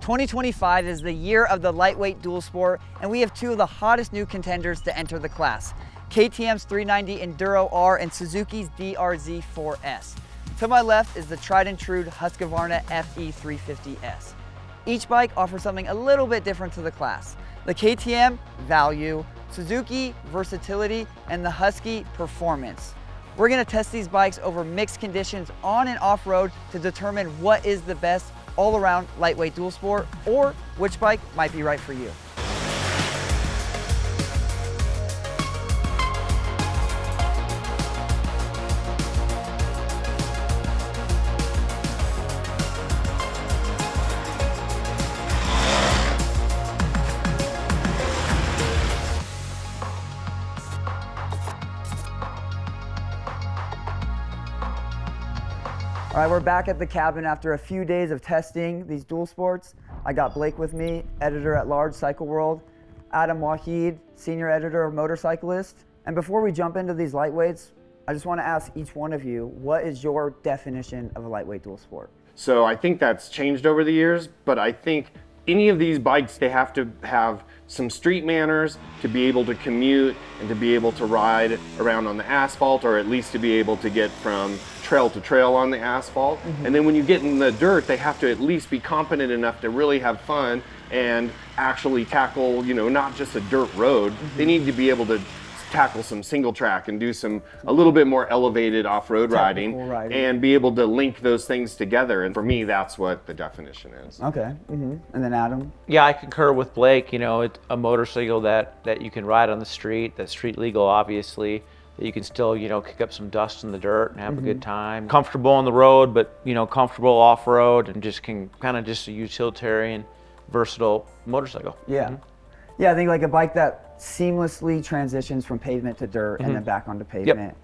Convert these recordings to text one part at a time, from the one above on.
2025 is the year of the lightweight dual sport, and we have two of the hottest new contenders to enter the class, KTM's 390 Enduro R and Suzuki's DR-Z4S. To my left is the tried and true Husqvarna FE 350S. Each bike offers something a little bit different to the class. The KTM, value, Suzuki, versatility, and the Husky, performance. We're gonna test these bikes over mixed conditions on and off-road to determine what is the best all-around lightweight dual sport, or which bike might be right for you. All right, we're back at the cabin after a few days of testing these dual sports. I got Blake with me, editor-at-large, Cycle World, Adam Wahid, senior editor of Motorcyclist. And before we jump into these lightweights, I just want to ask each one of you, what is your definition of a lightweight dual sport? So I think that's changed over the years, but I think any of these bikes, they have to have some street manners to be able to commute and to be able to ride around on the asphalt, or at least to be able to get from trail to trail on the asphalt. And then when you get in the dirt, they have to at least be competent enough to really have fun and actually tackle, you know, not just a dirt road. They need to be able to tackle some single track and do some a little bit more elevated off-road riding and be able to link those things together. And for me, that's what the definition is. Okay. And then Adam? Yeah, I concur with Blake. You know, it's a motorcycle that you can ride on the street, that's street legal, obviously, that you can still, you know, kick up some dust in the dirt and have a good time. Comfortable on the road, but, you know, comfortable off-road, and just can kind of just a utilitarian, versatile motorcycle. Yeah. Yeah, I think like a bike that seamlessly transitions from pavement to dirt and then back onto pavement.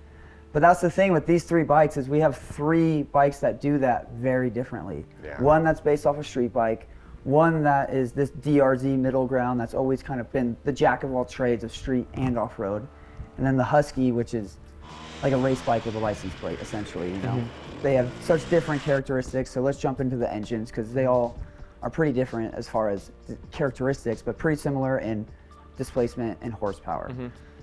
But that's the thing with these three bikes, is we have three bikes that do that very differently. One that's based off a street bike, one that is this DR-Z middle ground that's always kind of been the jack of all trades of street and off-road. And then the Husky, which is like a race bike with a license plate, essentially, you know. They have such different characteristics, so let's jump into the engines, because they all are pretty different as far as characteristics, but pretty similar in displacement and horsepower.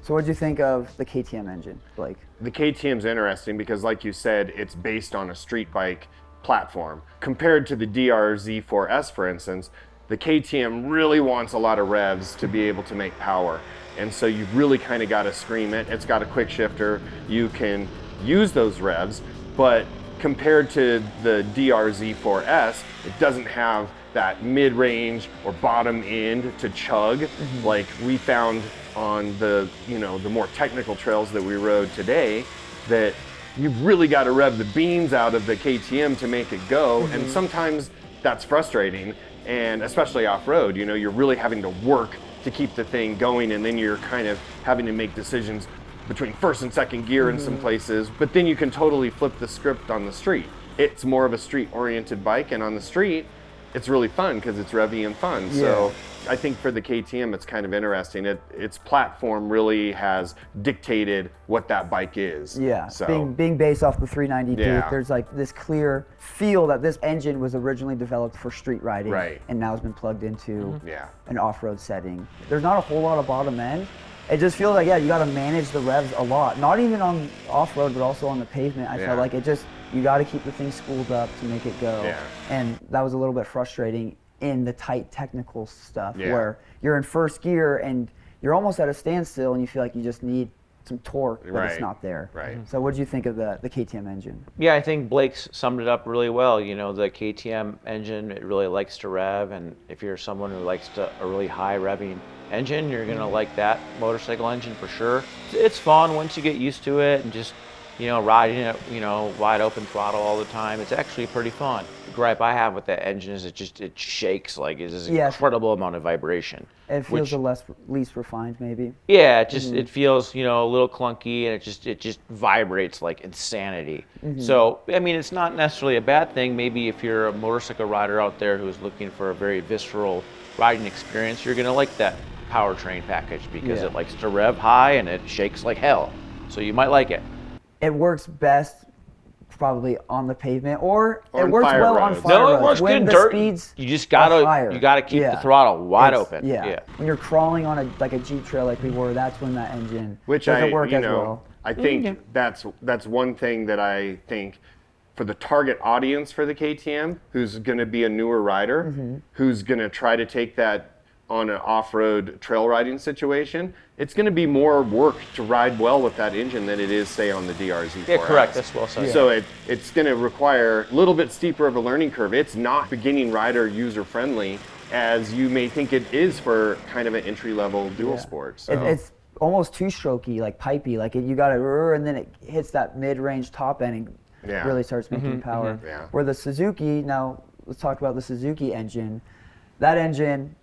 So what did you think of the KTM engine, Blake? The KTM's interesting because, like you said, it's based on a street bike platform. Compared to the DR-Z4S, for instance, the KTM really wants a lot of revs to be able to make power. And so you've really kind of got to scream it. It's got a quick shifter. You can use those revs, but compared to the DR-Z4S, it doesn't have that mid-range or bottom end to chug like we found on the, you know, the more technical trails that we rode today, that you've really got to rev the beans out of the KTM to make it go. And sometimes that's frustrating, and especially off-road, you know, you're really having to work to keep the thing going, and then you're kind of having to make decisions between first and second gear in some places, but then you can totally flip the script on the street. It's more of a street-oriented bike, and on the street, it's really fun because it's revvy and fun. So I think for the KTM, it's kind of interesting. Its platform really has dictated what that bike is. Yeah, so being based off the 390 Duke, there's like this clear feel that this engine was originally developed for street riding, and now has been plugged into an off-road setting. There's not a whole lot of bottom end. It just feels like, you got to manage the revs a lot. Not even on off-road, but also on the pavement. I felt like you got to keep the thing spooled up to make it go. And that was a little bit frustrating in the tight technical stuff where you're in first gear and you're almost at a standstill and you feel like you just need some torque, but it's not there. So what did you think of the KTM engine? Yeah, I think Blake's summed it up really well. You know, the KTM engine, it really likes to rev, and if you're someone who likes a really high revving engine, you're gonna like that motorcycle engine for sure. It's fun once you get used to it and just, you know, riding it, you know, wide open throttle all the time. It's actually pretty fun. The gripe I have with that engine is it shakes, like it's this incredible amount of vibration. It feels least refined, maybe. Yeah, it just it feels, you know, a little clunky, and it just vibrates like insanity. So I mean, it's not necessarily a bad thing. Maybe if you're a motorcycle rider out there who's looking for a very visceral riding experience, you're gonna like that powertrain package because it likes to rev high and it shakes like hell. So you might like it. It works best probably on the pavement, or it on works fire well on roads. fire No, roads. it works when good the dirt. speeds You just are gotta higher. keep Yeah. the throttle wide It's- open. Yeah. When you're crawling on a Jeep trail like we were, that's when that engine Which doesn't work as well. I think that's one thing that I think for the target audience for the KTM, who's going to be a newer rider, who's going to try to take that on an off-road trail riding situation, it's going to be more work to ride well with that engine than it is, say, on the DR-Z4S. Yeah, correct. That's well said. So it's going to require a little bit steeper of a learning curve. It's not beginning rider user-friendly as you may think it is for kind of an entry-level dual sport. So. It's almost two-strokey, like pipey. Like you got to, and then it hits that mid-range top end and really starts making power. Yeah. Where the Suzuki, now let's talk about the Suzuki engine. That engine,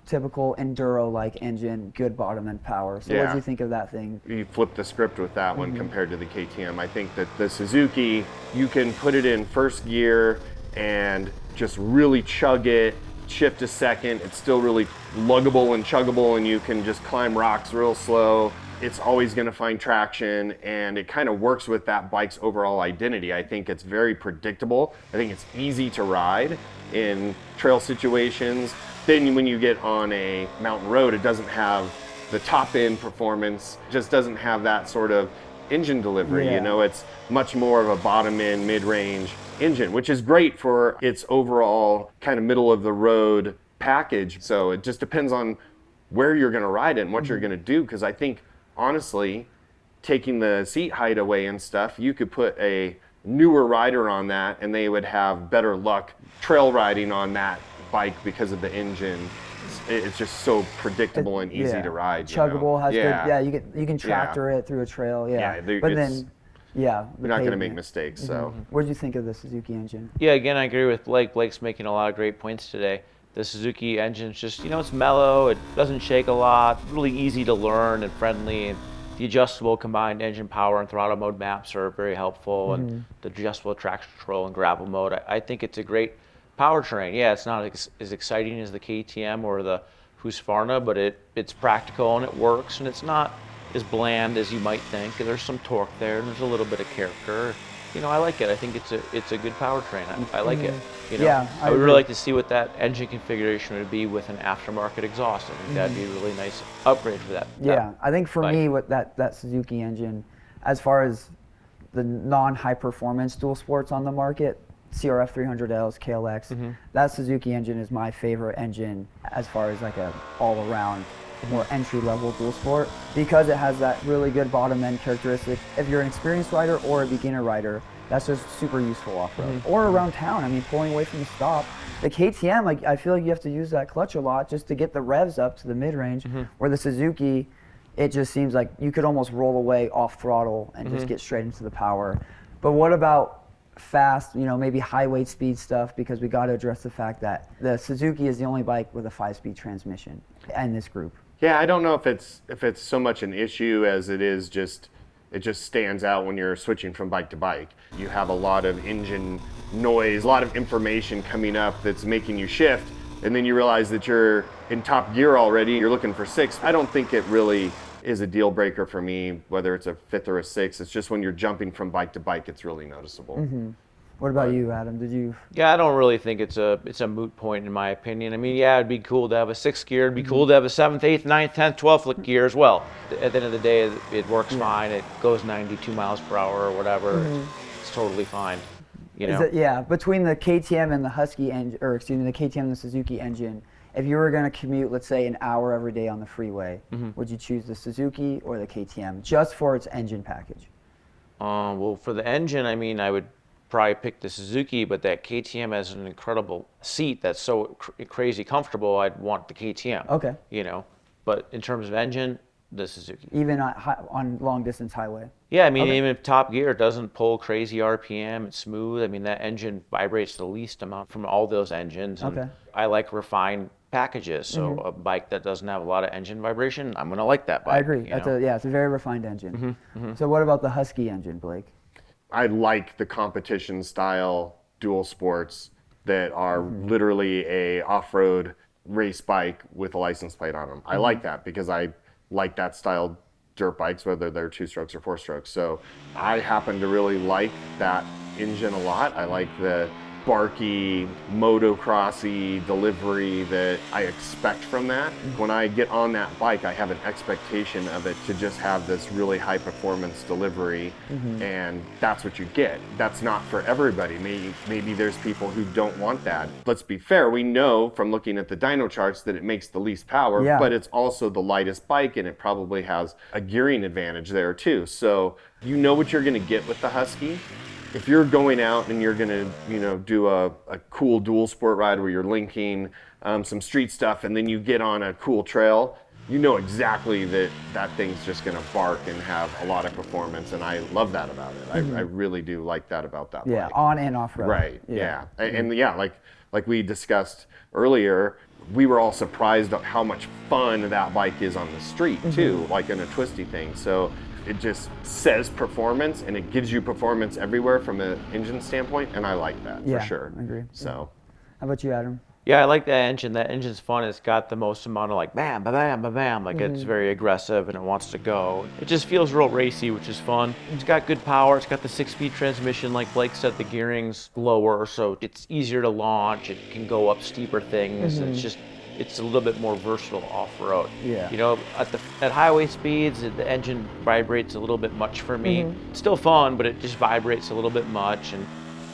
typical enduro-like engine, good bottom end power. So what do you think of that thing? You flip the script with that one compared to the KTM. I think that the Suzuki, you can put it in first gear and just really chug it, shift to second. It's still really luggable and chuggable, and you can just climb rocks real slow. It's always going to find traction, and it kind of works with that bike's overall identity. I think it's very predictable. I think it's easy to ride in trail situations. Then when you get on a mountain road, it doesn't have the top end performance, just doesn't have that sort of engine delivery. You know, it's much more of a bottom end, mid-range engine, which is great for its overall kind of middle of the road package. So it just depends on where you're going to ride it and what you're going to do. Because I think, honestly, taking the seat height away and stuff, you could put a newer rider on that and they would have better luck trail riding on that bike because of the engine. It's just so predictable and easy to ride. Chuggable, has good, you can tractor it through a trail. But then, you're not going to make mistakes. So what did you think of the Suzuki engine? Yeah, again, I agree with Blake. Blake's making a lot of great points today. The Suzuki engine's just, it's mellow, it doesn't shake a lot, really easy to learn and friendly. And the adjustable combined engine power and throttle mode maps are very helpful, and the adjustable traction control and gravel mode. I think it's a great powertrain. Yeah, it's not as exciting as the KTM or the Husqvarna, but it's practical and it works, and it's not as bland as you might think. There's some torque there, and there's a little bit of character. I like it. I think it's a good powertrain. I like it. I would really like to see what that engine configuration would be with an aftermarket exhaust. I think that'd be a really nice upgrade for that. I think for me, with that Suzuki engine, as far as the non-high performance dual sports on the market, CRF 300Ls, KLX, that Suzuki engine is my favorite engine as far as like a all-around more entry-level dual sport, because it has that really good bottom end characteristic. If you're an experienced rider or a beginner rider, that's just super useful off-road or around town. I mean, pulling away from the stop. The KTM, I feel like you have to use that clutch a lot just to get the revs up to the mid-range, where the Suzuki, it just seems like you could almost roll away off throttle and just get straight into the power. But what about fast, maybe high weight speed stuff? Because we got to address the fact that the Suzuki is the only bike with a 5-speed transmission in this group. Yeah, I don't know if it's so much an issue as it is just it just stands out when you're switching from bike to bike. You have a lot of engine noise, a lot of information coming up that's making you shift, and then you realize that you're in top gear already. You're looking for 6. I don't think it really is a deal breaker for me, whether it's a 5th or a 6th. It's just when you're jumping from bike to bike, it's really noticeable. What about you, Adam? Did you? Yeah, I don't really think it's a moot point in my opinion. I mean, yeah, it'd be cool to have a 6th gear. It'd be cool to have a 7th, 8th, 9th, 10th, 12th gear as well. At the end of the day, it works fine. It goes 92 miles per hour or whatever. It's totally fine. Between the KTM and the Husky engine, or excuse me, the KTM and the Suzuki engine, if you were going to commute, let's say, an hour every day on the freeway, would you choose the Suzuki or the KTM just for its engine package? Well, for the engine, I mean, I would probably pick the Suzuki, but that KTM has an incredible seat that's so crazy comfortable, I'd want the KTM. Okay. But in terms of engine, the Suzuki. Even on long distance highway? Yeah, I mean, even if top gear, it doesn't pull crazy RPM, it's smooth. I mean, that engine vibrates the least amount from all those engines. And I like refined packages, so a bike that doesn't have a lot of engine vibration, I'm going to like that bike. I agree. It's a very refined engine. So what about the Husky engine, Blake? I like the competition style dual sports that are literally a off-road race bike with a license plate on them. I like that because I like that style dirt bikes, whether they're 2 strokes or 4 strokes. So I happen to really like that engine a lot. I like the barky, motocrossy delivery that I expect from that. When I get on that bike, I have an expectation of it to just have this really high performance delivery, and that's what you get. That's not for everybody. Maybe there's people who don't want that. Let's be fair, we know from looking at the dyno charts that it makes the least power, but it's also the lightest bike, and it probably has a gearing advantage there too. So you know what you're gonna get with the Husky. If you're going out and you're gonna, do a cool dual sport ride where you're linking some street stuff, and then you get on a cool trail, you know exactly that thing's just gonna bark and have a lot of performance, and I love that about it. I really do like that about that bike. On and off road. Right. Yeah. And like we discussed earlier, we were all surprised at how much fun that bike is on the street too, like in a twisty thing. So it just says performance, and it gives you performance everywhere from an engine standpoint, and I like that for sure. I agree. So, how about you, Adam? Yeah, I like that engine. That engine's fun. It's got the most amount of like bam, ba bam, ba bam. Like it's very aggressive and it wants to go. It just feels real racy, which is fun. It's got good power. It's got the 6-speed transmission. Like Blake said, the gearing's lower, so it's easier to launch. It can go up steeper things. It's a little bit more versatile off-road. Yeah. At highway speeds, the engine vibrates a little bit much for me. It's still fun, but it just vibrates a little bit much. And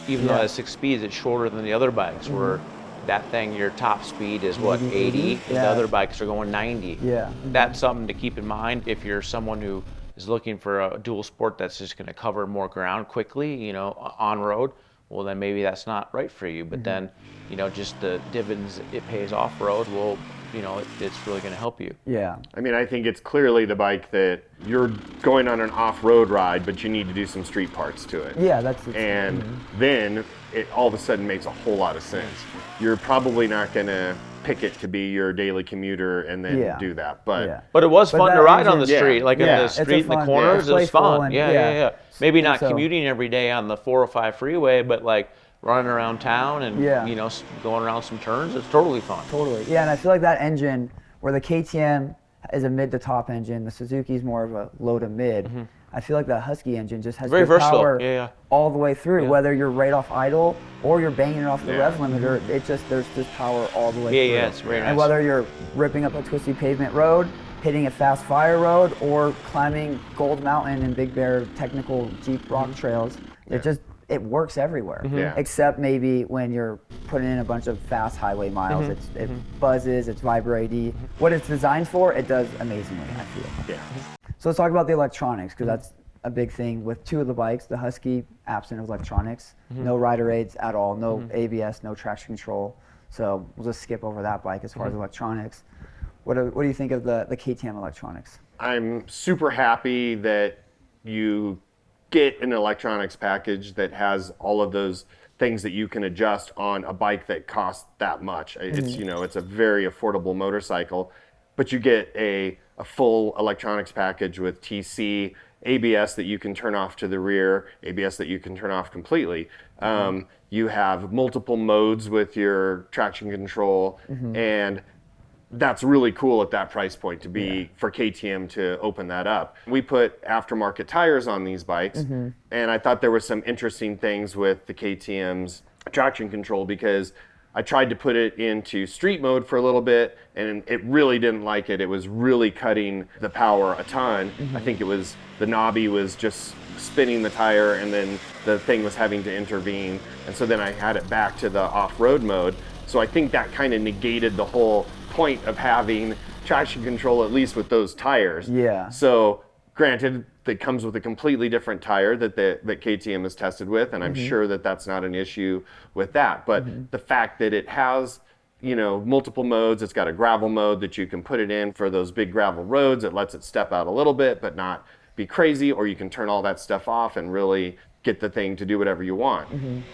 even though it has 6 speeds, it's shorter than the other bikes, where that thing, your top speed is what, 80? And the other bikes are going 90. Yeah. That's something to keep in mind if you're someone who is looking for a dual sport that's just going to cover more ground quickly, on road. Well, then maybe that's not right for you. But then, just the dividends it pays off road will, it's really going to help you. Yeah. I mean, I think it's clearly the bike that you're going on an off-road ride, but you need to do some street parts to it. Yeah, that's it. And then it all of a sudden makes a whole lot of sense. You're probably not going to pick it to be your daily commuter and then do that. But But it was fun to ride on the street, in the It's street in the fun- corners. It was fun. and- Yeah. Maybe not so- commuting every day on the 405 freeway, but like running around town and going around some turns. It's totally fun. Totally. Yeah, and I feel like that engine, where the KTM is a mid to top engine, the Suzuki's more of a low to mid. I feel like the Husky engine just has Very good versatile. power all the way through, whether you're right off idle or you're banging it off the rev limiter. There's just power all the way through. Yeah, it's very nice. And whether you're ripping up a twisty pavement road, hitting a fast fire road, or climbing Gold Mountain and Big Bear technical Jeep rock trails, it works everywhere. Except maybe when you're putting in a bunch of fast highway miles, it buzzes, it's vibrating. What it's designed for, it does amazingly, I feel. yeah. So let's talk about the electronics, because that's a big thing with 2 of the bikes. The Husky, absent of electronics, no rider aids at all, no ABS, no traction control. So we'll just skip over that bike as far as electronics. What do you think of the KTM electronics? I'm super happy that you get an electronics package that has all of those things that you can adjust on a bike that costs that much. It's, it's a very affordable motorcycle, but you get a full electronics package with TC, ABS that you can turn off to the rear, ABS that you can turn off completely. You have multiple modes with your traction control, and that's really cool at that price point to be for KTM to open that up. We put aftermarket tires on these bikes, and I thought there were some interesting things with the KTM's traction control, because I tried to put it into street mode for a little bit, and it really didn't like it. It was really cutting the power a ton. I think the knobby was just spinning the tire, and then the thing was having to intervene. And so then I had it back to the off-road mode. So I think that kind of negated the whole point of having traction control, at least with those tires. Yeah. So granted, that comes with a completely different tire that KTM has tested with, and I'm sure that that's not an issue with that. But the fact that it has, multiple modes, it's got a gravel mode that you can put it in for those big gravel roads. It lets it step out a little bit, but not be crazy, or you can turn all that stuff off and really get the thing to do whatever you want.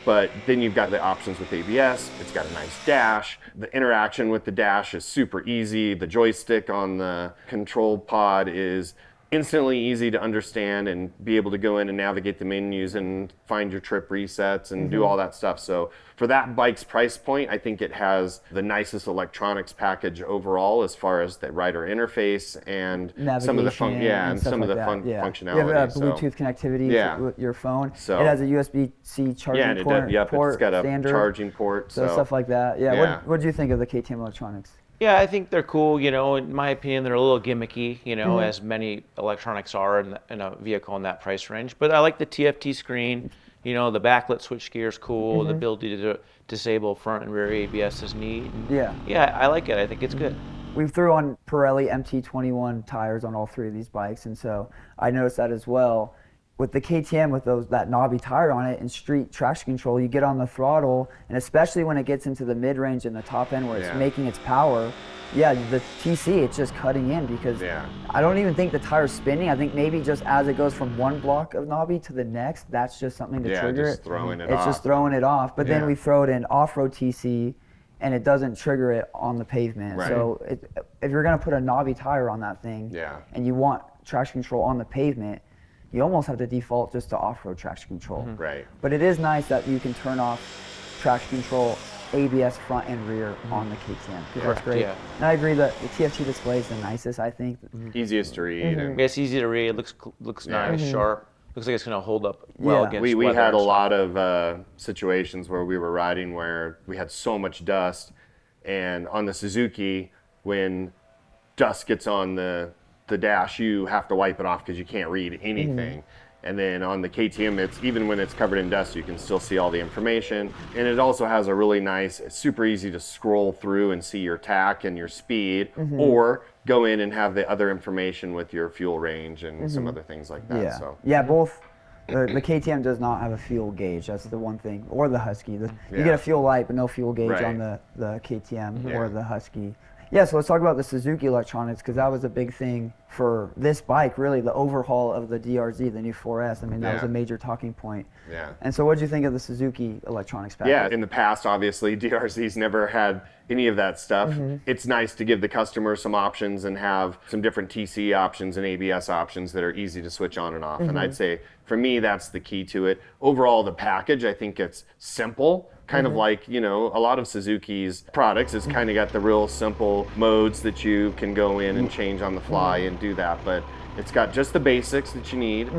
But then you've got the options with ABS. It's got a nice dash. The interaction with the dash is super easy. The joystick on the control pod is instantly easy to understand and be able to go in and navigate the menus and find your trip resets and do all that stuff. So for that bike's price point, I think it has the nicest electronics package overall as far as the rider interface and some of the functionality. You have Bluetooth connectivity with your phone. So it has a USB-C charging port. It's got a standard, charging port. So stuff like that. Yeah. What do you think of the KTM electronics? Yeah, I think they're cool. You know, in my opinion, they're a little gimmicky, you know, as many electronics are in a vehicle in that price range. But I like the TFT screen. You know, the backlit switchgear is cool. The ability to disable front and rear ABS is neat. And yeah, I like it. I think it's good. We threw on Pirelli MT21 tires on all three of these bikes, and so I noticed that as well. With the KTM, with that knobby tire on it and street traction control, you get on the throttle, and especially when it gets into the mid-range and the top end where it's making its power, the TC, it's just cutting in because I don't even think the tire's spinning. I think maybe just as it goes from one block of knobby to the next, that's just something to trigger just throwing it off. It's just throwing it off. But then we throw it in off-road TC, and it doesn't trigger it on the pavement. Right. So if you're going to put a knobby tire on that thing and you want traction control on the pavement, you almost have to default just to off-road traction control. Right. But it is nice that you can turn off traction control, ABS front and rear on the KTM. That's great. Yeah. And I agree that the TFT display is the nicest, I think. Easiest to read. Yeah, it's easy to read. It looks nice, sharp. Looks like it's going to hold up well against we weather had a lot of situations where we were riding where we had so much dust, and on the Suzuki, when dust gets on the dash, you have to wipe it off because you can't read anything. And then on the KTM, it's even when it's covered in dust, you can still see all the information. And it also has a really nice, it's super easy to scroll through and see your tack and your speed, or go in and have the other information with your fuel range and some other things like that. Both. The KTM does not have a fuel gauge. That's the one thing. Or the Husky. You get a fuel light, but no fuel gauge on the KTM or the Husky. Yeah, so let's talk about the Suzuki electronics, because that was a big thing for this bike, really, the overhaul of the DR-Z, the new 4S. I mean, that was a major talking point. Yeah. And so what did you think of the Suzuki electronics package? Yeah, in the past, obviously, DR-Z's never had any of that stuff. It's nice to give the customer some options and have some different TC options and ABS options that are easy to switch on and off. And I'd say, for me, that's the key to it. Overall, the package, I think it's simple. Kind of like, you know, a lot of Suzuki's products, it's kind of got the real simple modes that you can go in and change on the fly and do that, but it's got just the basics that you need.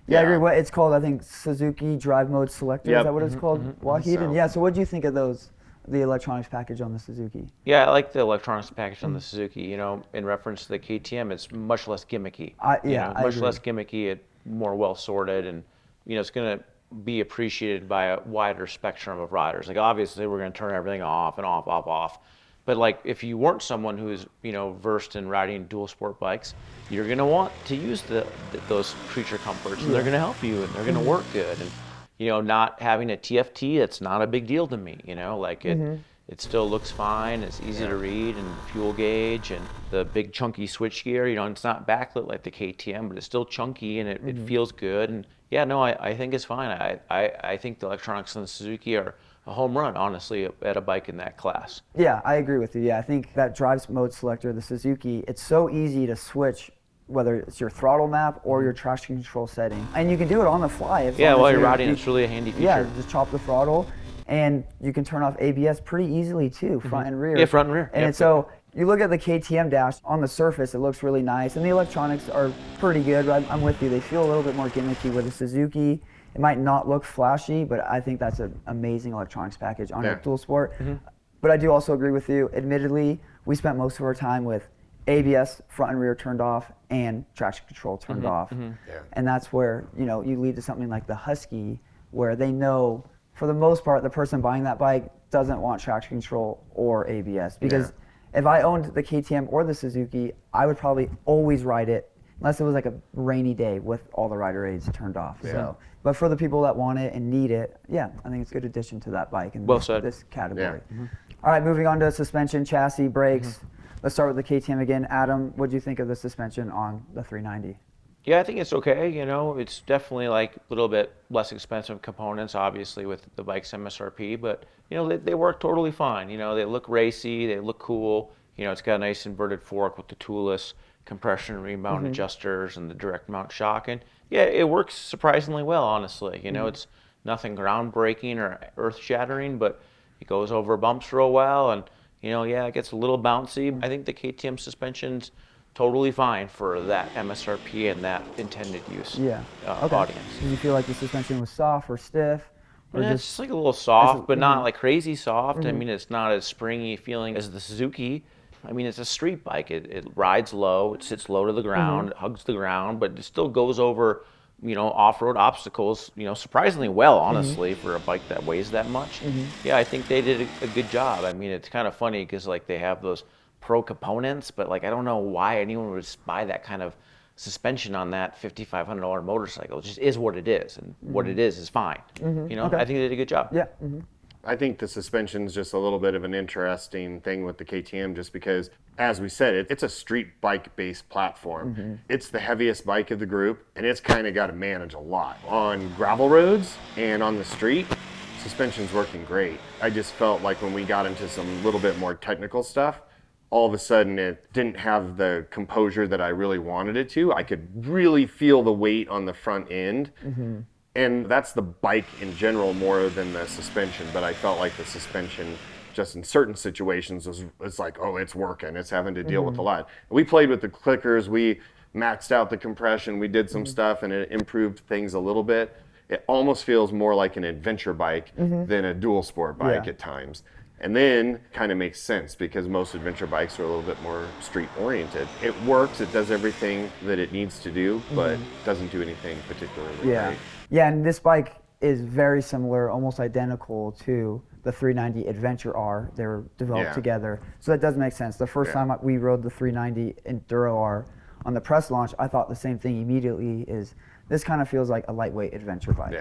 Yeah, I agree. What it's called, I think, Suzuki Drive Mode Selector. Is that what it's called? Wahid? So what do you think of those, the electronics package on the Suzuki? Yeah, I like the electronics package on the Suzuki. You know, in reference to the KTM, it's much less gimmicky. Much less gimmicky, it more well sorted, and you know, it's going to be appreciated by a wider spectrum of riders. Like, obviously we're going to turn everything off and off, but like, if you weren't someone who's, you know, versed in riding dual sport bikes, you're going to want to use those creature comforts, and they're going to help you, and they're going to work good. And you know, not having a TFT, it's not a big deal to me. You know, like it still looks fine. It's easy to read, and fuel gauge, and the big chunky switchgear. You know, it's not backlit like the KTM, but it's still chunky, and it feels good. And yeah, no, I think it's fine. I think the electronics on the Suzuki are a home run, honestly, at a bike in that class. Yeah, I agree with you. Yeah, I think that drive mode selector, the Suzuki, it's so easy to switch, whether it's your throttle map or your traction control setting. And you can do it on the fly. While you're riding, it's really a handy feature. Yeah, just chop the throttle, and you can turn off ABS pretty easily too, front and rear. Yeah, front and rear. And so you look at the KTM dash, on the surface it looks really nice, and the electronics are pretty good. I'm with you. They feel a little bit more gimmicky. With the Suzuki, it might not look flashy, but I think that's an amazing electronics package on a dual sport. But I do also agree with you. Admittedly, we spent most of our time with ABS front and rear turned off and traction control turned off. And that's where, you know, you lead to something like the Husky, where they know, for the most part, the person buying that bike doesn't want traction control or ABS. Because if I owned the KTM or the Suzuki, I would probably always ride it, unless it was like a rainy day with all the rider aids turned off. So, but for the people that want it and need it, I think it's a good addition to that bike in this category. All right, moving on to suspension, chassis, brakes. Let's start with the KTM again. Adam, what do you think of the suspension on the 390? Yeah, I think it's okay. You know, it's definitely like a little bit less expensive components, obviously, with the bike's MSRP, but you know, they work totally fine. You know, they look racy, they look cool. You know, it's got a nice inverted fork with the toolless compression rebound adjusters and the direct mount shock. And yeah, it works surprisingly well, honestly. You know, it's nothing groundbreaking or earth shattering, but it goes over bumps real well. And, you know, yeah, it gets a little bouncy. I think the KTM suspension's totally fine for that MSRP and that intended use audience. Did you feel like the suspension was soft or stiff? Or Yeah, it's just like a little soft, but not like crazy soft. I mean, it's not as springy feeling as the Suzuki. I mean, it's a street bike. It rides low, it sits low to the ground, it hugs the ground, but it still goes over, you know, off-road obstacles, you know, surprisingly well, honestly, for a bike that weighs that much. Yeah, I think they did a good job. I mean, it's kind of funny because like they have those pro components, but like I don't know why anyone would buy that kind of suspension on that $5,500 motorcycle. It just is what it is, and what it is fine. You know, I think they did a good job. Yeah. I think the suspension's just a little bit of an interesting thing with the KTM, just because, as we said, it's a street bike-based platform. It's the heaviest bike of the group, and it's kind of got to manage a lot. On gravel roads and on the street, suspension's working great. I just felt like when we got into some little bit more technical stuff, all of a sudden it didn't have the composure that I really wanted it to. I could really feel the weight on the front end. And that's the bike in general more than the suspension, but I felt like the suspension just in certain situations it's like, oh, it's working, it's having to deal with a lot. We played with the clickers, we maxed out the compression, we did some stuff, and it improved things a little bit. It almost feels more like an adventure bike than a dual sport bike at times. And then kind of makes sense because most adventure bikes are a little bit more street oriented. It works, it does everything that it needs to do, but doesn't do anything particularly great. Yeah, and this bike is very similar, almost identical to the 390 Adventure R. They were developed together. So that does make sense. The first time we rode the 390 Enduro R on the press launch, I thought the same thing immediately, is this kind of feels like a lightweight adventure bike.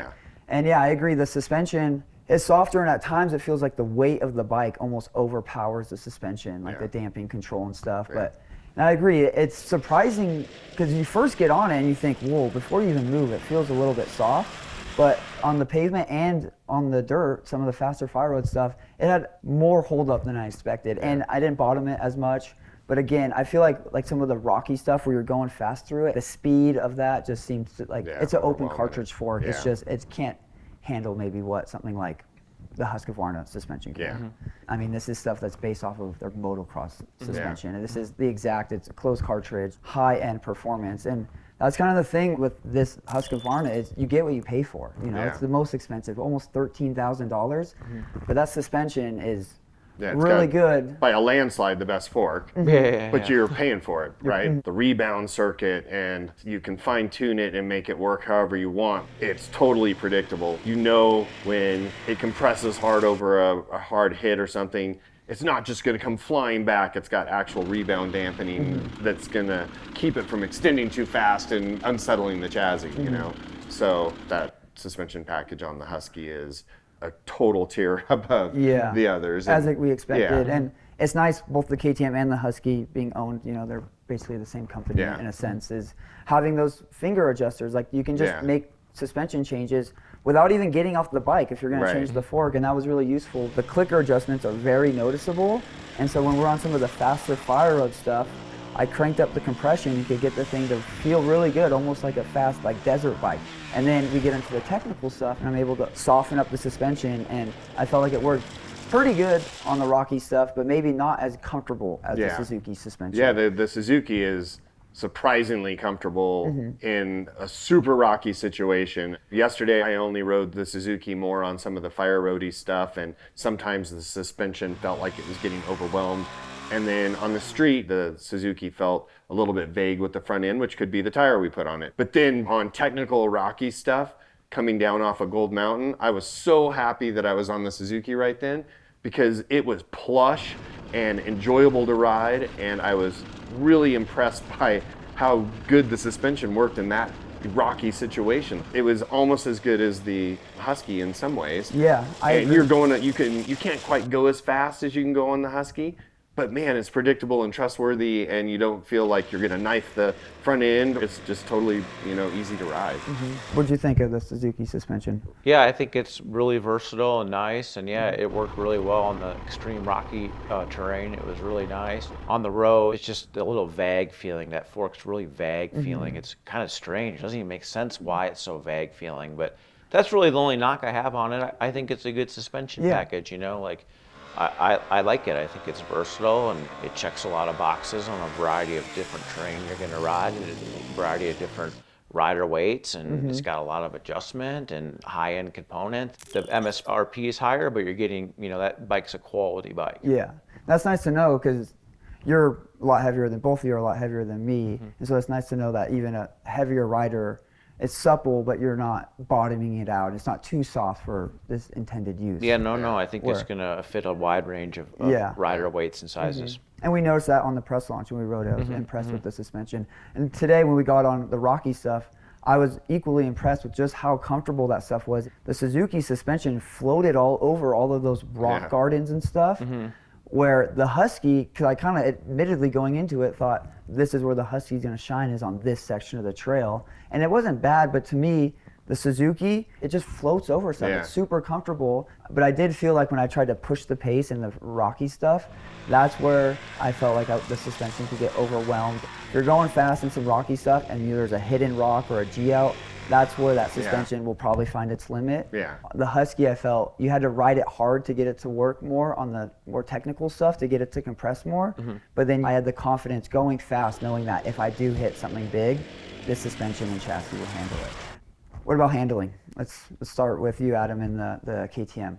And yeah, I agree, the suspension is softer, and at times it feels like the weight of the bike almost overpowers the suspension, like the damping control and stuff. But and I agree, it's surprising because you first get on it and you think, whoa, before you even move, it feels a little bit soft. But on the pavement and on the dirt, some of the faster fire road stuff, it had more hold up than I expected. And I didn't bottom it as much. But again, I feel like some of the rocky stuff where you're going fast through it, the speed of that just seems to, like, it's an open cartridge fork. It's just, it can't handle maybe what something like the Husqvarna suspension can. I mean, this is stuff that's based off of their motocross suspension. And this is the exact, it's a closed cartridge, high-end performance. And that's kind of the thing with this Husqvarna, is you get what you pay for. You know, it's the most expensive, almost $13,000. But that suspension is really good. By a landslide, the best fork. But you're paying for it, right? The rebound circuit, and you can fine tune it and make it work however you want. It's totally predictable. You know when it compresses hard over a hard hit or something, it's not just going to come flying back. It's got actual rebound dampening that's going to keep it from extending too fast and unsettling the chassis, you know? So that suspension package on the Husky is a total tier above the others. As we expected. And it's nice, both the KTM and the Husky being owned, you know, they're basically the same company in a sense, is having those finger adjusters. Like, you can just make suspension changes without even getting off the bike if you're going to change the fork, and that was really useful. The clicker adjustments are very noticeable, and so when we're on some of the faster fire road stuff, I cranked up the compression. You could get the thing to feel really good, almost like a fast, like, desert bike. And then we get into the technical stuff, and I'm able to soften up the suspension, and I felt like it worked pretty good on the rocky stuff, but maybe not as comfortable as the Suzuki suspension. Yeah, the Suzuki is surprisingly comfortable in a super rocky situation. Yesterday, I only rode the Suzuki more on some of the fire roady stuff, and sometimes the suspension felt like it was getting overwhelmed. And then on the street, the Suzuki felt a little bit vague with the front end, which could be the tire we put on it. But then on technical rocky stuff, coming down off of Gold Mountain, I was so happy that I was on the Suzuki right then, because it was plush and enjoyable to ride, and I was really impressed by how good the suspension worked in that rocky situation. It was almost as good as the Husky in some ways. Yeah, and you're going, you can't quite go as fast as you can go on the Husky, but man, it's predictable and trustworthy, and you don't feel like you're gonna knife the front end. It's just totally, easy to ride. What'd you think of the Suzuki suspension? Yeah, I think it's really versatile and nice, and yeah, it worked really well on the extreme rocky terrain. It was really nice. On the road, it's just a little vague feeling. That fork's really vague feeling. It's kind of strange. It doesn't even make sense why it's so vague feeling, but that's really the only knock I have on it. I think it's a good suspension package, like I like it. I think it's versatile and it checks a lot of boxes on a variety of different terrain you're going to ride, and a variety of different rider weights, and it's got a lot of adjustment and high-end components. The MSRP is higher, but you're getting, that bike's a quality bike. Yeah, that's nice to know, because you're a lot heavier than, both of you are a lot heavier than me, and so it's nice to know that even a heavier rider, it's supple, but you're not bottoming it out. It's not too soft for this intended use. Yeah, no, I think it's going to fit a wide range of rider weights and sizes. And we noticed that on the press launch when we rode it. I was impressed with the suspension. And today when we got on the rocky stuff, I was equally impressed with just how comfortable that stuff was. The Suzuki suspension floated all over all of those rock gardens and stuff, where the Husky, because I kind of admittedly going into it thought this is where the Husky's going to shine, is on this section of the trail. And it wasn't bad, but to me, the Suzuki, it just floats over stuff. It's super comfortable. But I did feel like when I tried to push the pace in the rocky stuff, that's where I felt like the suspension could get overwhelmed. If you're going fast in some rocky stuff and there's a hidden rock or a G-out, that's where that suspension will probably find its limit. Yeah. The Husky, I felt you had to ride it hard to get it to work more on the more technical stuff, to get it to compress more. But then I had the confidence going fast, knowing that if I do hit something big, this suspension and chassis will handle it. What about handling? Let's start with you, Adam, in the KTM.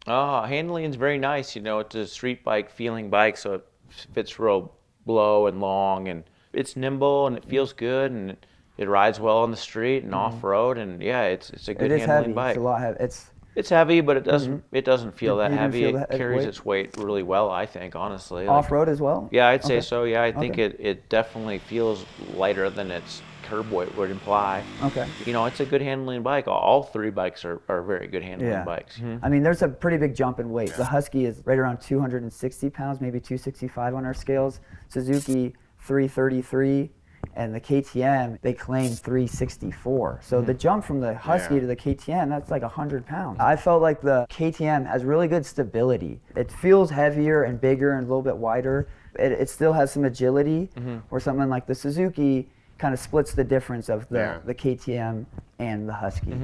Handling is very nice. It's a street bike feeling bike, so it fits real low and long, and it's nimble and it feels good, and it rides well on the street and off-road, and yeah, it's a good handling bike. It's a lot heavy. It's heavy, but it doesn't feel that heavy. Feel It carries its weight really well, I think, honestly. Off-road as well? Yeah, I'd say so. Yeah, I think it definitely feels lighter than its curb weight would imply. Okay. It's a good handling bike. All three bikes are very good handling bikes. I mean, there's a pretty big jump in weight. The Husky is right around 260 pounds, maybe 265 on our scales. Suzuki 333, and the KTM, they claim 364. So the jump from the Husky to the KTM, that's like 100 pounds. I felt like the KTM has really good stability. It feels heavier and bigger and a little bit wider. It still has some agility, where something like the Suzuki kind of splits the difference of the KTM and the Husky.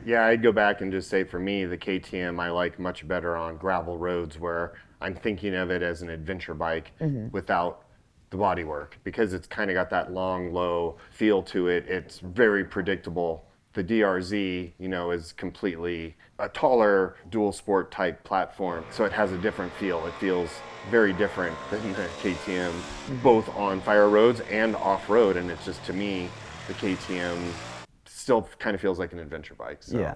Yeah, I'd go back and just say, for me, the KTM I like much better on gravel roads, where I'm thinking of it as an adventure bike without the bodywork, because it's kind of got that long, low feel to it. It's very predictable. The DR-Z, is completely a taller dual sport type platform, so it has a different feel. It feels very different than the KTM, both on fire roads and off-road, and it's just, to me, the KTM still kind of feels like an adventure bike. So. Yeah,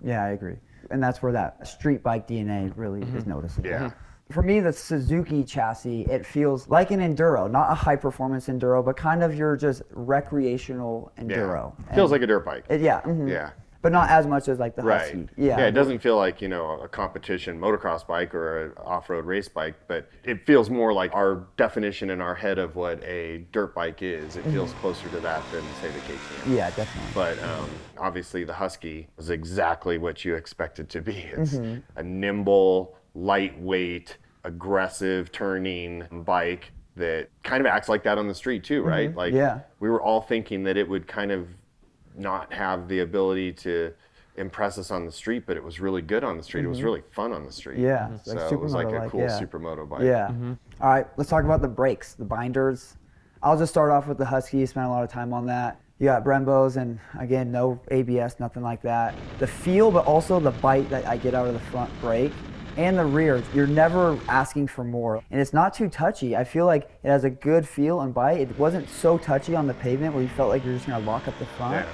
yeah, I agree. And that's where that street bike DNA really is noticeable. Yeah. For me, the Suzuki chassis, it feels like an enduro, not a high-performance enduro, but kind of your just recreational enduro. Yeah. Feels like a dirt bike. Yeah. But not as much as like the Husky. Yeah, it doesn't feel like, a competition motocross bike or an off-road race bike, but it feels more like our definition in our head of what a dirt bike is. It feels closer to that than, say, the KTM. Yeah, definitely. But obviously the Husky is exactly what you expect it to be. It's a nimble, lightweight, aggressive turning bike that kind of acts like that on the street too, right? We were all thinking that it would kind of not have the ability to impress us on the street, but it was really good on the street. It was really fun on the street. Yeah, so it was like a cool supermoto bike. Yeah. All right, let's talk about the brakes, the binders. I'll just start off with the Husky. Spent a lot of time on that. You got Brembos, and again, no ABS, nothing like that. The feel, but also the bite that I get out of the front brake and the rear, you're never asking for more. And it's not too touchy. I feel like it has a good feel and bite. It wasn't so touchy on the pavement where you felt like you're just gonna lock up the front.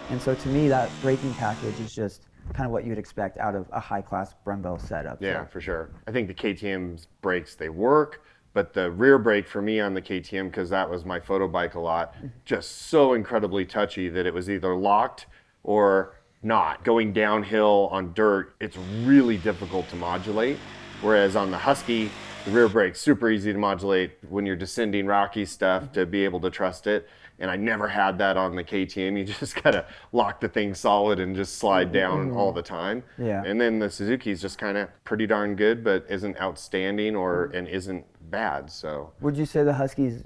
And so to me, that braking package is just kind of what you'd expect out of a high-class Brembo setup. Yeah, for sure. I think the KTM's brakes, they work, but the rear brake for me on the KTM, because that was my photo bike a lot, just so incredibly touchy that it was either locked or not. Going downhill on dirt, it's really difficult to modulate. Whereas on the Husky, The rear brake's super easy to modulate when you're descending rocky stuff to be able to trust it. And I never had that on the KTM. You just gotta lock the thing solid and just slide down all the time. Yeah. And then the Suzuki's just kind of pretty darn good, but isn't outstanding and isn't bad. So. Would you say the Husky's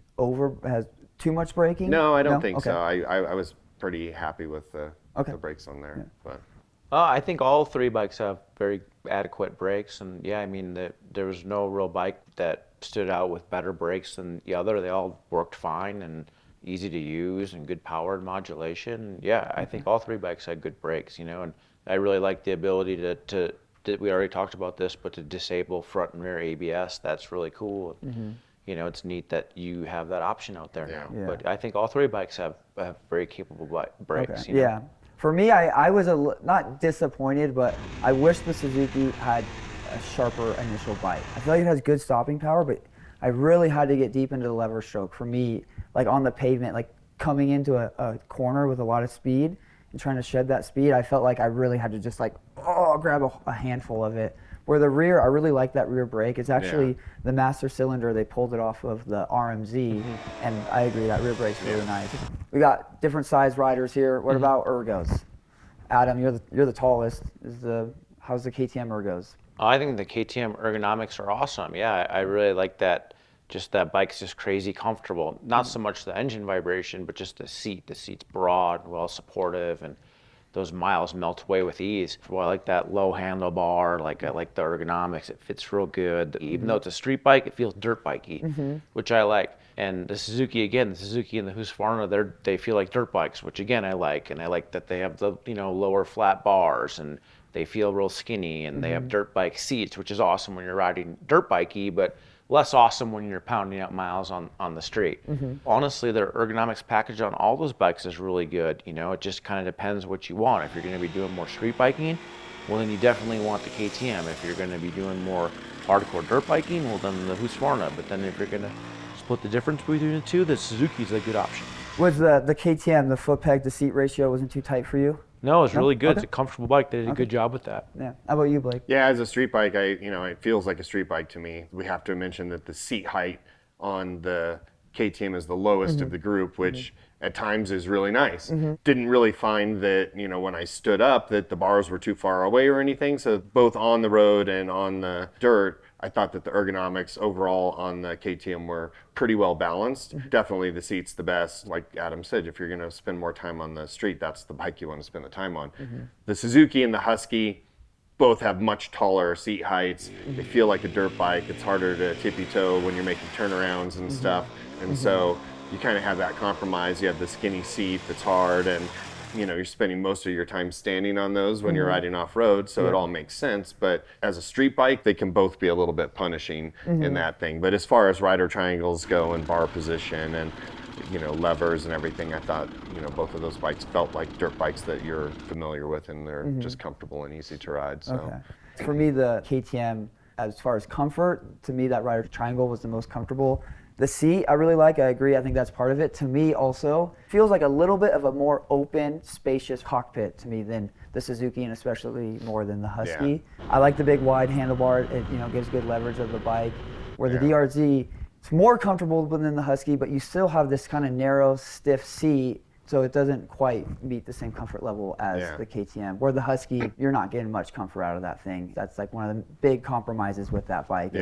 has too much braking? No, I don't think Okay. so. I was pretty happy with the brakes on there. But. I think all three bikes have very adequate brakes, and yeah, I mean, there was no real bike that stood out with better brakes than the other. They all worked fine and easy to use and good power and modulation. Yeah, I think all three bikes had good brakes, you know, and I really like the ability to we already talked about this, but to disable front and rear ABS, that's really cool. You know, it's neat that you have that option out there now. Yeah. But I think all three bikes have very capable brakes. Okay. You know? Yeah. For me, I was not disappointed, but I wish the Suzuki had a sharper initial bite. I feel like it has good stopping power, but I really had to get deep into the lever stroke. For me, like on the pavement, like coming into a corner with a lot of speed and trying to shed that speed, I felt like I really had to just like, grab a handful of it. Where the rear, I really like that rear brake. It's actually the master cylinder. They pulled it off of the RMZ, and I agree, that rear brake's really nice. We got different size riders here. What about ergos? Adam, you're the tallest. How's the KTM ergos? I think the KTM ergonomics are awesome. Yeah, I really like that. Just that bike's just crazy comfortable. Not so much the engine vibration, but just the seat. The seat's broad, well supportive, and those miles melt away with ease. Well, I like that low handlebar. I like the ergonomics. It fits real good. Even though it's a street bike, it feels dirt bikey, which I like. And the Suzuki, again, the Suzuki and the Husqvarna, they feel like dirt bikes, which again I like. And I like that they have the lower flat bars, and they feel real skinny, and they have dirt bike seats, which is awesome when you're riding dirt bikey, but less awesome when you're pounding out miles on the street. Honestly, their ergonomics package on all those bikes is really good. You know, it just kind of depends what you want. If you're going to be doing more street biking, well, then you definitely want the KTM. If you're going to be doing more hardcore dirt biking, well, then the Husqvarna. But then if you're going to split the difference between the two, the Suzuki's a good option. Was the KTM, the foot peg to seat ratio wasn't too tight for you? No, it's really good. Okay. It's a comfortable bike. They did a good job with that. Yeah. How about you, Blake? Yeah, as a street bike, it feels like a street bike to me. We have to mention that the seat height on the KTM is the lowest of the group, which at times is really nice. Didn't really find that, when I stood up, that the bars were too far away or anything. So both on the road and on the dirt, I thought that the ergonomics overall on the KTM were pretty well balanced. Definitely the seat's the best. Like Adam said, if you're going to spend more time on the street, that's the bike you want to spend the time on. The Suzuki and the Husky both have much taller seat heights. They feel like a dirt bike. It's harder to tippy-toe when you're making turnarounds and stuff. And so you kind of have that compromise. You have the skinny seat that's hard, and you're spending most of your time standing on those when you're riding off-road, so it all makes sense. But as a street bike, they can both be a little bit punishing in that thing. But as far as rider triangles go and bar position and levers and everything, I thought both of those bikes felt like dirt bikes that you're familiar with, and they're just comfortable and easy to ride. So For me, the KTM, as far as comfort, to me that rider triangle was the most comfortable. The seat, I really like. I agree. I think that's part of it. To me, also, feels like a little bit of a more open, spacious cockpit to me than the Suzuki, and especially more than the Husky. I like the big, wide handlebar. It gives good leverage of the bike. Where the DR-Z, it's more comfortable than the Husky, but you still have this kind of narrow, stiff seat, so it doesn't quite meet the same comfort level as the KTM. Where the Husky, you're not getting much comfort out of that thing. That's like one of the big compromises with that bike.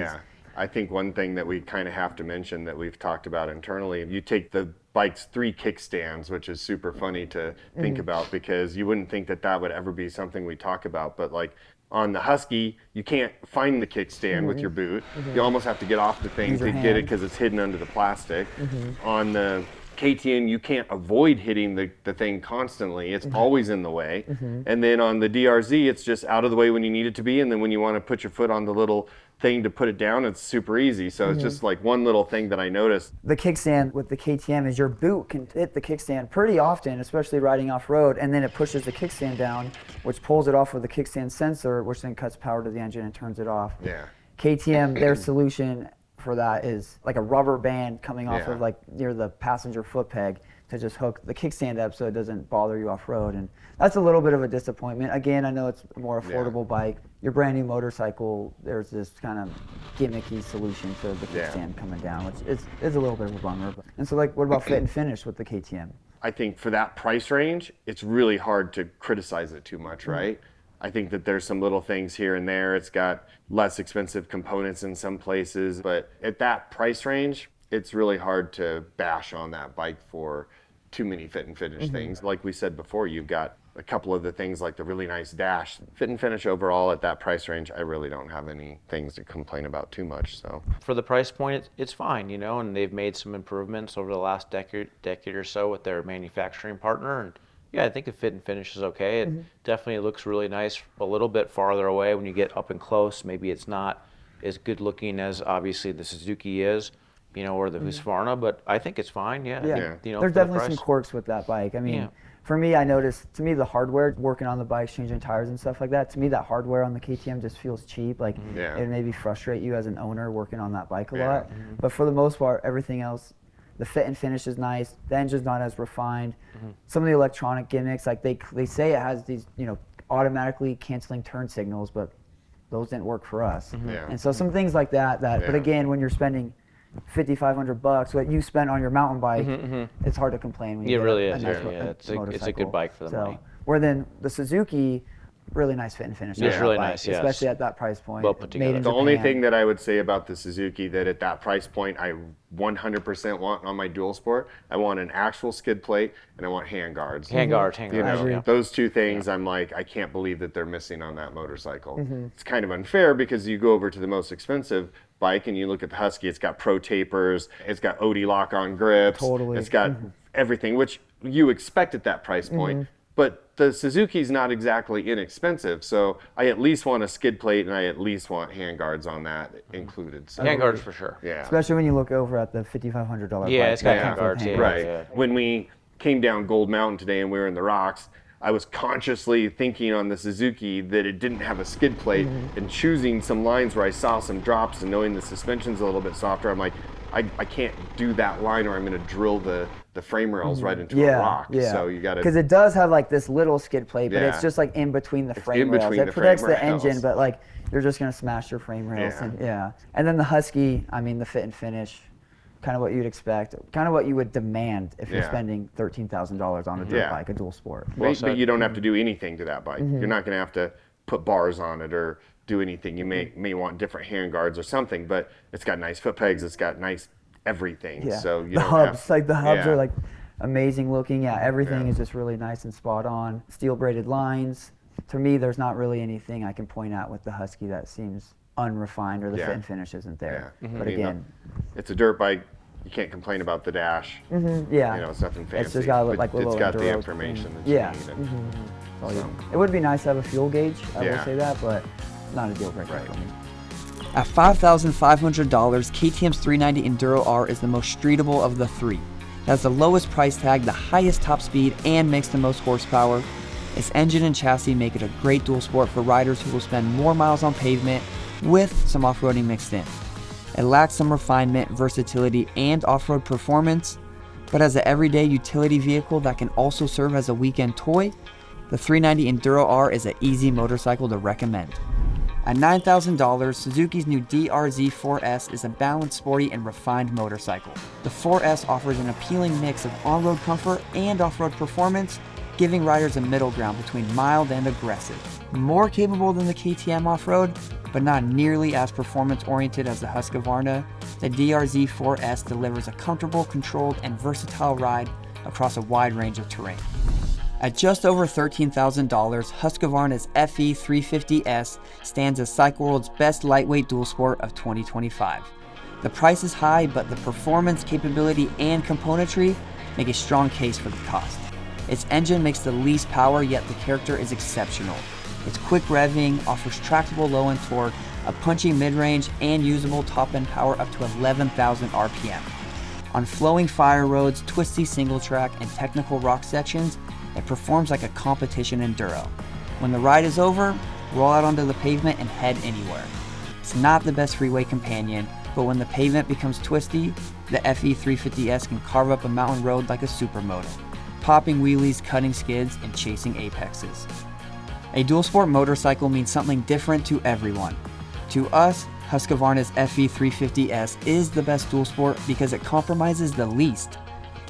I think one thing that we kind of have to mention that we've talked about internally, you take the bike's 3 kickstands, which is super funny to think about, because you wouldn't think that that would ever be something we talk about. But like on the Husky, you can't find the kickstand with your boot. You almost have to get off the thing to get it because it's hidden under the plastic. On the KTM, you can't avoid hitting the thing constantly. It's always in the way. And then on the DR-Z, it's just out of the way when you need it to be. And then when you want to put your foot on the little thing to put it down, it's super easy. So it's just like one little thing that I noticed. The kickstand with the KTM is your boot can hit the kickstand pretty often, especially riding off-road, and then it pushes the kickstand down, which pulls it off with the kickstand sensor, which then cuts power to the engine and turns it off. KTM, their solution for that is like a rubber band coming off Yeah. of like near the passenger foot peg to just hook the kickstand up so it doesn't bother you off road. And that's a little bit of a disappointment. Again, I know it's a more affordable bike. Your brand new motorcycle, there's this kind of gimmicky solution to the kickstand coming down, which is a little bit of a bummer. And so like, what about fit and finish with the KTM? I think for that price range, it's really hard to criticize it too much, right? I think that there's some little things here and there. It's got less expensive components in some places, but at that price range, it's really hard to bash on that bike for too many fit and finish things. Like we said before, you've got a couple of the things like the really nice dash. Fit and finish overall at that price range, I really don't have any things to complain about too much. So For the price point, it's fine, you know, and they've made some improvements over the last decade or so with their manufacturing partner. And yeah, I think the fit and finish is okay. It definitely looks really nice a little bit farther away when you get up and close. Maybe it's not as good looking as obviously the Suzuki is, you know, or the Husqvarna, but I think it's fine. Yeah, I think, you know, there's for the definitely some price. quirks with that bike. I mean, Yeah. for me, I noticed, to me, the hardware, working on the bikes, changing tires and stuff like that, to me, that hardware on the KTM just feels cheap. Like, it maybe frustrate you as an owner working on that bike a lot. But for the most part, everything else, the fit and finish is nice. The engine's not as refined. Some of the electronic gimmicks, like they say it has these, you know, automatically canceling turn signals, but those didn't work for us. And so some things like that, but again, when you're spending $5,500, what you spent on your mountain bike, it's hard to complain when you It get really a is. nice It's a motorcycle. good bike for the money. Where then the Suzuki, really nice fit and finish. It's on that really bike, nice, yes. especially at that price point. Well put Made in together. the only Japan. thing that I would say about the Suzuki that at that price point I 100% want on my dual sport, I want an actual skid plate and I want hand guards. Hand guards, You know, yeah. those two things, I'm like, I can't believe that they're missing on that motorcycle. It's kind of unfair because you go over to the most expensive bike and you look at the Husky, it's got pro tapers, it's got OD lock-on grips, it's got everything, which you expect at that price point. But the Suzuki's not exactly inexpensive, so I at least want a skid plate and I at least want handguards on that included. So, Hand guards for sure. yeah. Especially when you look over at the $5,500 bike. Yeah, it's got that hand comes with guards, yeah. handguards. Right. When we came down Gold Mountain today and we were in the rocks, I was consciously thinking on the Suzuki that it didn't have a skid plate and choosing some lines where I saw some drops and knowing the suspension's a little bit softer, I'm like, I can't do that line or I'm going to drill the frame rails right into a rock. So you got to... Because it does have like this little skid plate, but it's Yeah. just like in between the frame in rails. between It the protects frame the engine, rails. but like you're just going to smash your frame rails. And then the Husky, I mean, the fit and finish, kind of what you'd expect, kind of what you would demand if you're spending $13,000 on a dirt bike, a dual sport. But you don't have to do anything to that bike. You're not going to have to put bars on it or do anything. You may want different hand guards or something, but it's got nice foot pegs. It's got nice everything. So you the don't hubs, have, like the hubs are like amazing looking. Everything is just really nice and spot on. Steel braided lines. To me, there's not really anything I can point out with the Husky that seems unrefined or the fit and finish isn't there. But again, it's a dirt bike. You can't complain about the dash. You know, it's nothing fancy. It's just got but like a it's little got the Enduro information thing. that you need. And So it would be nice to have a fuel gauge, I will Yeah. say that, but not a deal breaker Right. for me. At $5,500, KTM's 390 Enduro R is the most streetable of the three. It has the lowest price tag, the highest top speed, and makes the most horsepower. Its engine and chassis make it a great dual sport for riders who will spend more miles on pavement with some off-roading mixed in. It lacks some refinement, versatility, and off-road performance, but as an everyday utility vehicle that can also serve as a weekend toy, the 390 Enduro R is an easy motorcycle to recommend. At $9,000, Suzuki's new DR-Z4S is a balanced, sporty, and refined motorcycle. The 4S offers an appealing mix of on-road comfort and off-road performance, giving riders a middle ground between mild and aggressive. More capable than the KTM off-road, but not nearly as performance-oriented as the Husqvarna, the DR-Z4S delivers a comfortable, controlled, and versatile ride across a wide range of terrain. At just over $13,000, Husqvarna's FE 350S stands as CycleWorld's best lightweight dual sport of 2025. The price is high, but the performance, capability, and componentry make a strong case for the cost. Its engine makes the least power, yet the character is exceptional. Its quick revving offers tractable low-end torque, a punchy mid-range, and usable top-end power up to 11,000 RPM. On flowing fire roads, twisty single track, and technical rock sections, it performs like a competition enduro. When the ride is over, roll out onto the pavement and head anywhere. It's not the best freeway companion, but when the pavement becomes twisty, the FE 350S can carve up a mountain road like a supermoto, popping wheelies, cutting skids, and chasing apexes. A dual sport motorcycle means something different to everyone. To us, Husqvarna's FE 350S is the best dual sport because it compromises the least.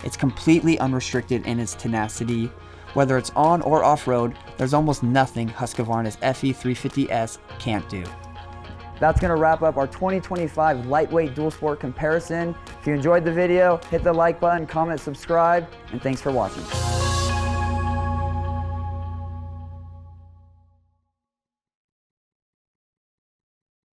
It's completely unrestricted in its tenacity. Whether it's on or off-road, there's almost nothing Husqvarna's FE 350S can't do. That's going to wrap up our 2025 lightweight dual sport comparison. If you enjoyed the video, hit the like button, comment, subscribe, and thanks for watching.